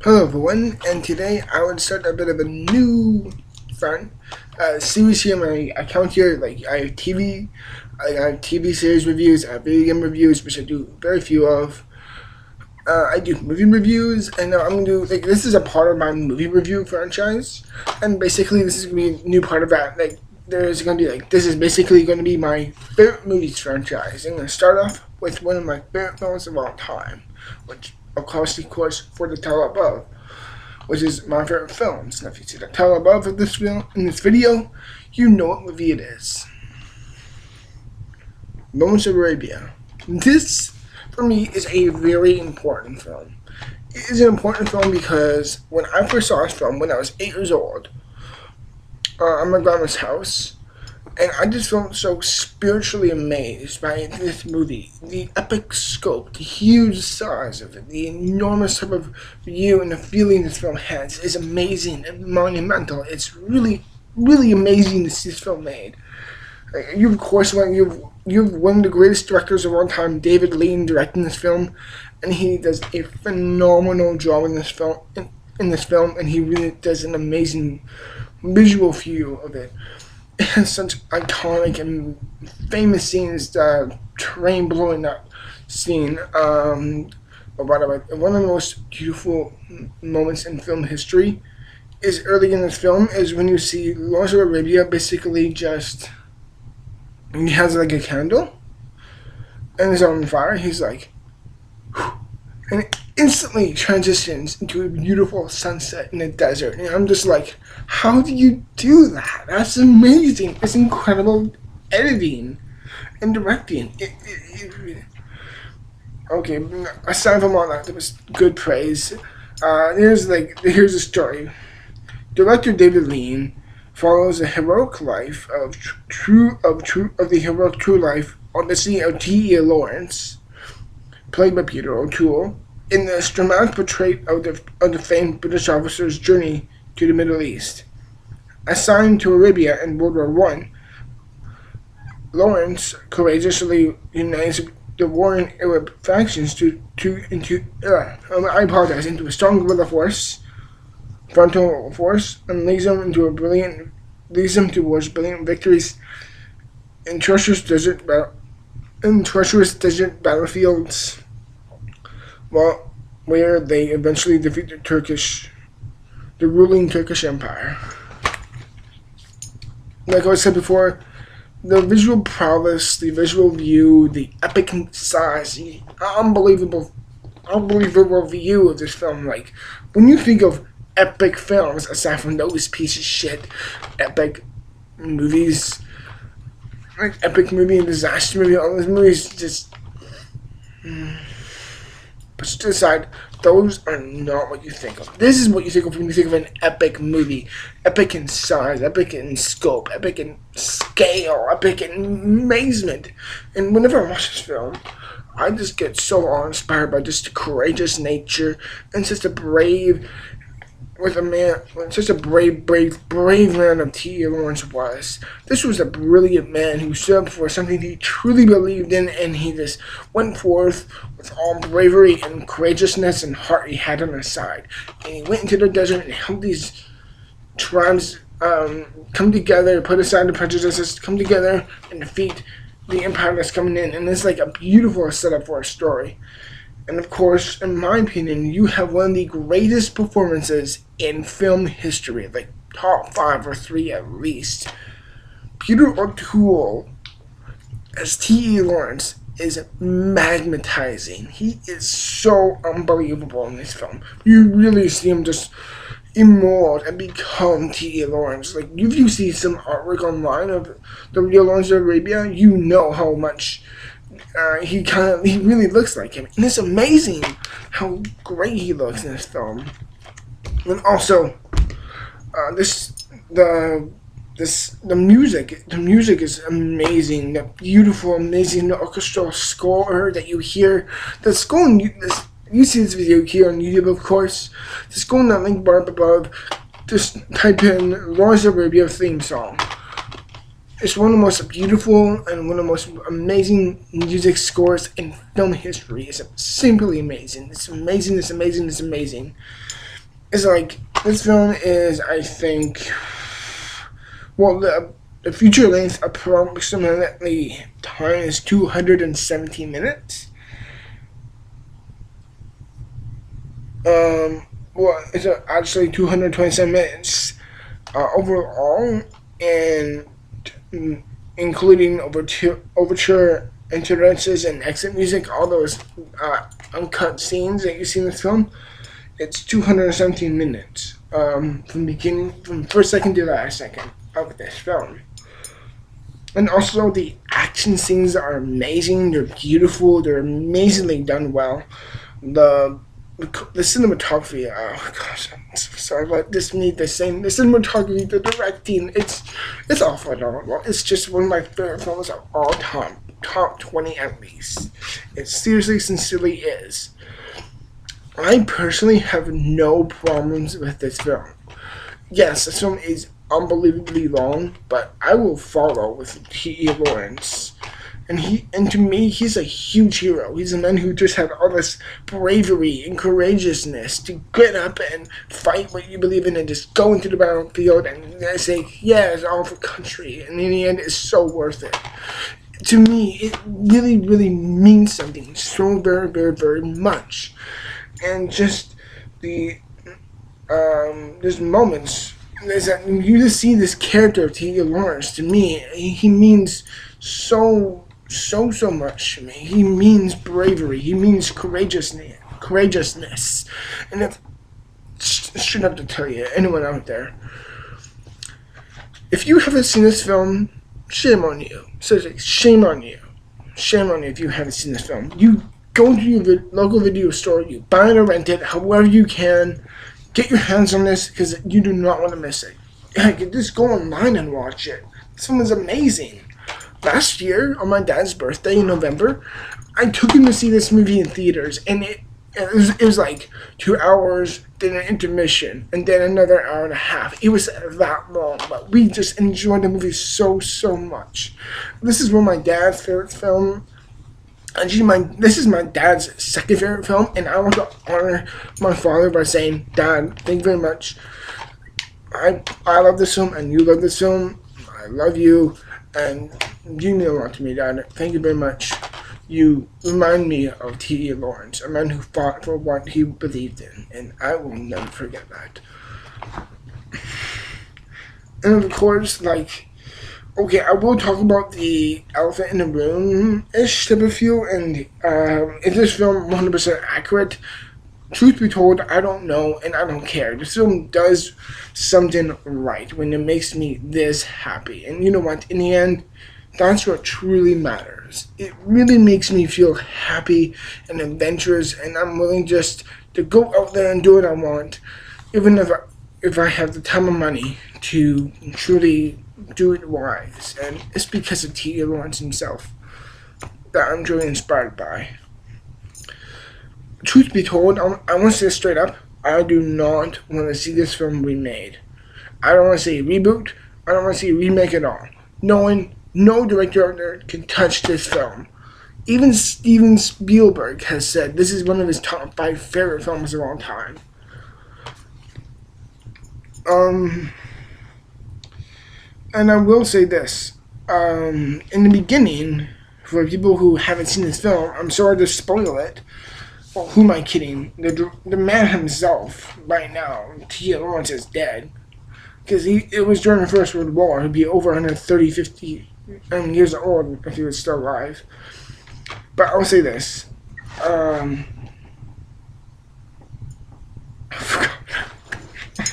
Hello everyone, and today I would start a bit of a new fun series here on my account here. Like I have TV series reviews, I have video game reviews, which I do very few of. I do movie reviews, and now I'm gonna do this is a part of my movie review franchise, and basically this is gonna be a new part of that. There's gonna be this is basically gonna be my favorite movies franchise. I'm gonna start off with one of my favorite films of all time, which of course For the Tale Above, which is my favorite films. Now, if you see the title above of this film in this video, you know what movie it is. Lawrence of Arabia. This, for me, is a very important film. It is an important film because when I first saw this film, when I was 8 years old, at my grandma's house, and I just felt so spiritually amazed by this movie. The epic scope, the huge size of it, the enormous type of view and the feeling this film has is amazing and monumental. It's really, really amazing to see this film made. You've one of the greatest directors of all time, David Lean, directing this film, and he does a phenomenal job in this film. And he really does an amazing visual view of it. It has such iconic and famous scenes. The train blowing up scene. But by the way, one of the most beautiful moments in film history is early in this film is when you see Lawrence of Arabia basically just he has like a candle and it's on fire. He's like, and it instantly transitions into a beautiful sunset in the desert. And I'm just like, how do you do that? That's amazing. It's incredible editing and directing. Okay, aside from all that, there was good praise. Here's a story. Director David Lean follows the heroic life of the heroic true life odyssey of T.E Lawrence, played by Peter O'Toole, in this dramatic portrait of the famed British officer's journey to the Middle East. Assigned to Arabia in World War I, Lawrence courageously unites the warring Arab factions into a strong guerrilla frontal force, and leads them towards brilliant victories in treacherous desert battlefields, where they eventually defeat the ruling Turkish Empire. Like I said before, the visual prowess, the visual view, the epic size, the unbelievable view of this film. Like, when you think of epic films, aside from those piece of shit epic movies, like epic movie and disaster movie, all those movies just put to the side. Those are not what you think of. This is what you think of when you think of an epic movie. Epic in size, epic in scope, epic in scale, epic in amazement. And whenever I watch this film, I just get so awe-inspired by just the courageous nature and such a brave man of T.E Lawrence was. This was a brilliant man who stood up for something he truly believed in, and he just went forth with all bravery and courageousness and heart he had on his side. And he went into the desert and helped these tribes come together, put aside the prejudices, come together and defeat the empire that's coming in. And it's like a beautiful setup for a story. And of course, in my opinion, you have one of the greatest performances in film history, like top 5 or 3 at least. Peter O'Toole as T.E Lawrence is magnetizing. He is so unbelievable in this film. You really see him just emerge and become T.E Lawrence. Like, if you see some artwork online of the real Lawrence of Arabia, you know how much he really looks like him. And it's amazing how great he looks in this film. And also, the music is amazing. The beautiful, amazing orchestral score that you hear. The score, you see this video here on YouTube, of course. Just go in that link bar up above. Just type in Lawrence of Arabia theme song. It's one of the most beautiful and one of the most amazing music scores in film history. It's simply amazing. It's amazing. It's like, this film is, I think, well, the feature length approximately time is 217 minutes. Well, it's actually 227 minutes overall, and including overture, interludes, and exit music, all those uncut scenes that you see in this film. It's 217 minutes from first second to last second of this film. And also, the action scenes are amazing. They're beautiful. They're amazingly done well. The the cinematography. Oh gosh, I'm so sorry, but this need the same. The cinematography, the directing. It's all phenomenal. It's just one of my favorite films of all time. Top 20 at least. It seriously, sincerely is. I personally have no problems with this film. Yes, this film is unbelievably long, but I will follow with T.E Lawrence. And to me, he's a huge hero. He's a man who just had all this bravery and courageousness to get up and fight what you believe in and just go into the battlefield and say, yeah, it's all for country. And in the end, it's so worth it. To me, it really, really means something so very, very, very much. And just there's moments is that you just see this character of T.E Lawrence. To me, he means so much to me. He means bravery. He means courageousness. And I shouldn't have to tell you, anyone out there, if you haven't seen this film, shame on you. Seriously, shame on you. Shame on you if you haven't seen this film. You go to your local video store, you buy it or rent it, however you can. Get your hands on this because you do not want to miss it. Heck, just go online and watch it. This film is amazing. Last year, on my dad's birthday in November, I took him to see this movie in theaters, and it was like 2 hours, then an intermission, and then another hour and a half. It was that long, but we just enjoyed the movie so much. This is one of my dad's favorite films. Actually, this is my dad's second favorite film, and I want to honor my father by saying, Dad, thank you very much. I love this film, and you love this film. I love you, and you mean a lot to me, Dad. Thank you very much. You remind me of T.E Lawrence, a man who fought for what he believed in, and I will never forget that. And of course, okay, I will talk about the elephant in the room-ish type of feel, and is this film 100% accurate? Truth be told, I don't know, and I don't care. This film does something right when it makes me this happy. And you know what? In the end, that's what truly matters. It really makes me feel happy and adventurous, and I'm willing just to go out there and do what I want, even if I have the time and money to truly do it wise. And it's because of T.E Lawrence himself that I'm truly inspired by. Truth be told, I want to say straight up, I do not want to see this film remade. I don't want to see a reboot. I don't want to see a remake at all. No director out there can touch this film. Even Steven Spielberg has said this is one of his top 5 favorite films of all time. And I will say this. In the beginning, for people who haven't seen this film, I'm sorry to spoil it. Well, who am I kidding? The man himself, right now, T.E Lawrence, is dead. Because it was during the First World War. He'd be over 130, 50 years old if he was still alive. But I'll say this. I'm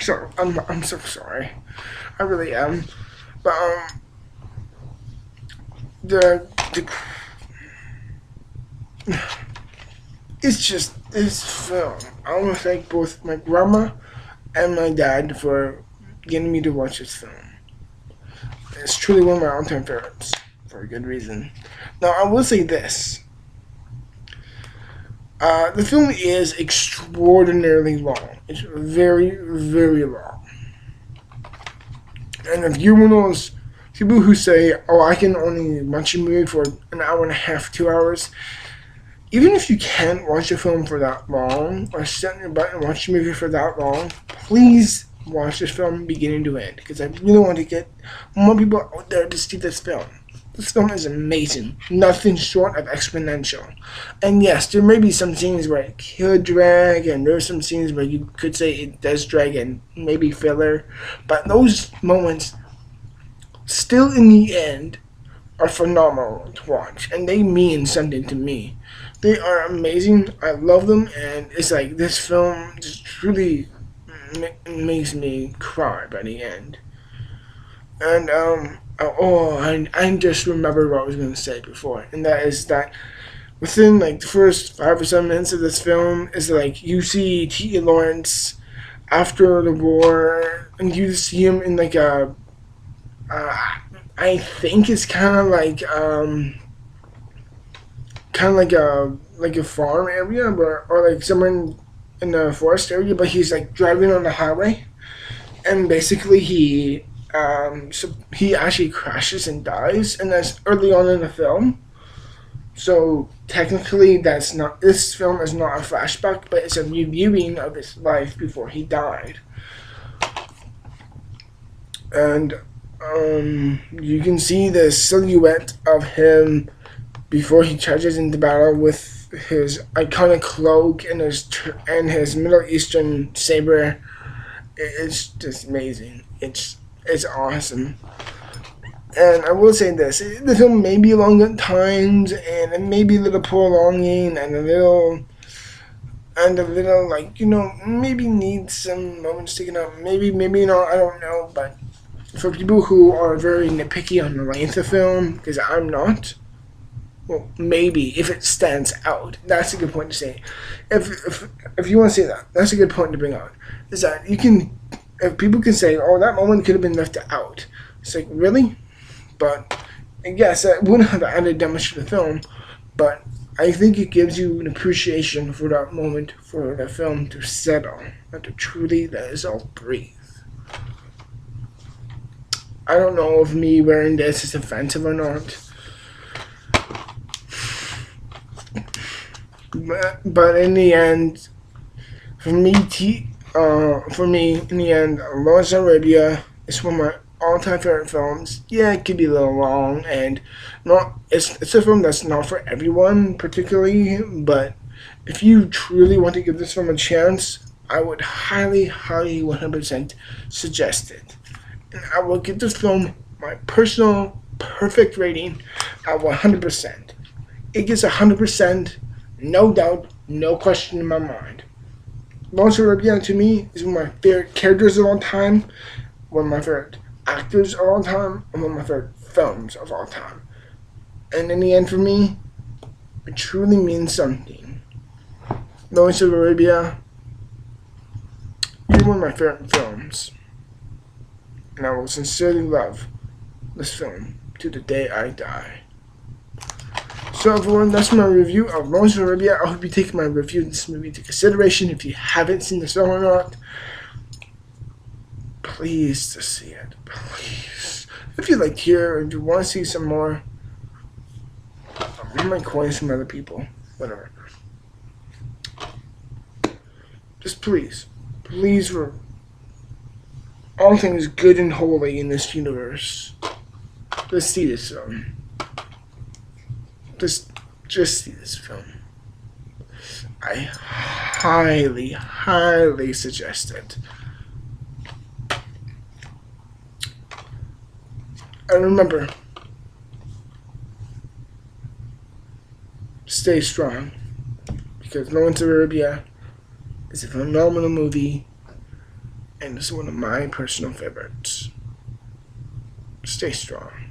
sorry. I'm so sorry. I really am. But it's just this film. I want to thank both my grandma and my dad for getting me to watch this film. It's truly one of my all-time favorites for a good reason. Now, I will say this. The film is extraordinarily long. It's very, very long. And if you're one of those people who say, oh, I can only watch a movie for an hour and a half, 2 hours, even if you can't watch a film for that long, or sit in your butt and watch a movie for that long, please watch this film beginning to end, because I really want to get more people out there to see this film. This film is amazing, nothing short of exponential. And yes, there may be some scenes where it could drag, and there are some scenes where you could say it does drag and maybe filler, but those moments, still in the end, are phenomenal to watch, and they mean something to me. They are amazing. I love them, and it's like this film just truly makes me cry by the end. And I just remembered what I was going to say before, and that is that within like the first 5 or 7 minutes of this film is like you see T.E Lawrence after the war, and you see him in like a I think it's kind of like a farm area, or like somewhere in the forest area, but he's like driving on the highway, and basically he actually crashes and dies, and that's early on in the film. So technically, this film is not a flashback, but it's a reviewing of his life before he died. And you can see the silhouette of him before he charges into battle with his iconic cloak and his Middle Eastern saber. It's just amazing. It's awesome. And I will say this: the film may be long at times, and it may be a little prolonging, and a little like maybe needs some moments taken out. Maybe not. I don't know. But for people who are very nitpicky on the length of film, because I'm not. Well, maybe if it stands out, that's a good point to say. If you want to say that, that's a good point to bring out. Is that if people can say, "Oh, that moment could have been left out," it's like, really? But yes, that wouldn't have added that much to the film. But I think it gives you an appreciation for that moment, for the film to settle and to truly let us all breathe. I don't know if me wearing this is offensive or not. But in the end, for me, in the end, Lawrence Arabia is one of my all-time favorite films. Yeah, it could be a little long, and it's a film that's not for everyone particularly. But if you truly want to give this film a chance, I would highly, 100% suggest it. And I will give this film my personal perfect rating at 100%. It gets 100%. No doubt, no question in my mind. Lawrence Arabia to me is one of my favorite characters of all time, one of my favorite actors of all time, and one of my favorite films of all time. And in the end, for me, it truly means something. Lawrence Arabia, you're one of my favorite films, and I will sincerely love this film to the day I die. So everyone, that's my review of Lawrence Arabia. I hope you take my review of this movie into consideration. If you haven't seen this film or not, please to see it. Please. If you like to hear or you want to see some more, I might coin some other people. Whatever. Just please, for all things good and holy in this universe, let's see this film. Just see this film. I highly suggest it. And remember, stay strong, because Lawrence Arabia is a phenomenal movie, and it's one of my personal favorites. Stay strong.